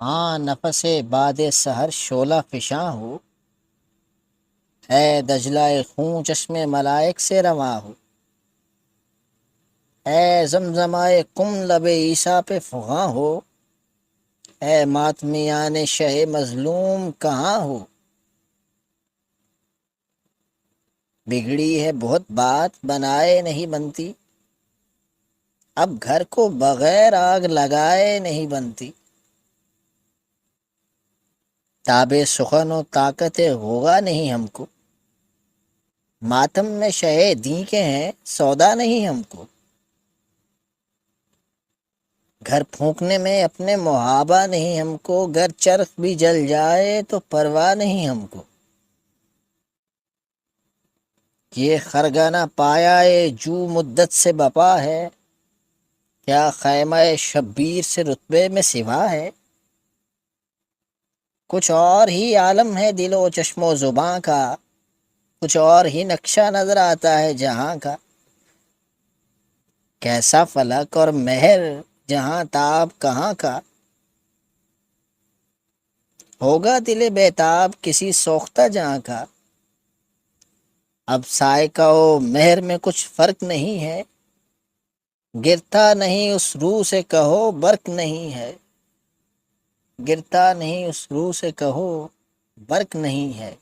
ہاں نفس باد سحر شعلہ فشاں ہو، ہے دجلہ خوں چشم ملائک سے رواں ہو، اے زمزمائے کم لب عیسیٰ پہ فغاں ہو، اے ماتمیان شہ مظلوم کہاں ہو۔ بگڑی ہے بہت بات بنائے نہیں بنتی، اب گھر کو بغیر آگ لگائے نہیں بنتی، تاب سخن و طاقت ہوگا نہیں ہم کو، ماتم میں شہ دیں کے ہیں سودا نہیں ہم کو، گھر پھونکنے میں اپنے محابہ نہیں ہم کو، گر چرخ بھی جل جائے تو پرواہ نہیں ہم کو، یہ خرگانہ پایا جو مدت سے بپا ہے، کیا خیمہ شبیر سے رتبے میں سوا ہے، کچھ اور ہی عالم ہے دل و چشم و زباں کا، کچھ اور ہی نقشہ نظر آتا ہے جہاں کا، کیسا فلک اور مہر جہاں تاب کہاں کا، ہوگا دل بیتاب کسی سوختہ جہاں کا، اب سائقہ و مہر میں کچھ فرق نہیں ہے، گرتا نہیں اس روح سے کہو برق نہیں ہے، گرتا نہیں اس روح سے کہو برق نہیں ہے۔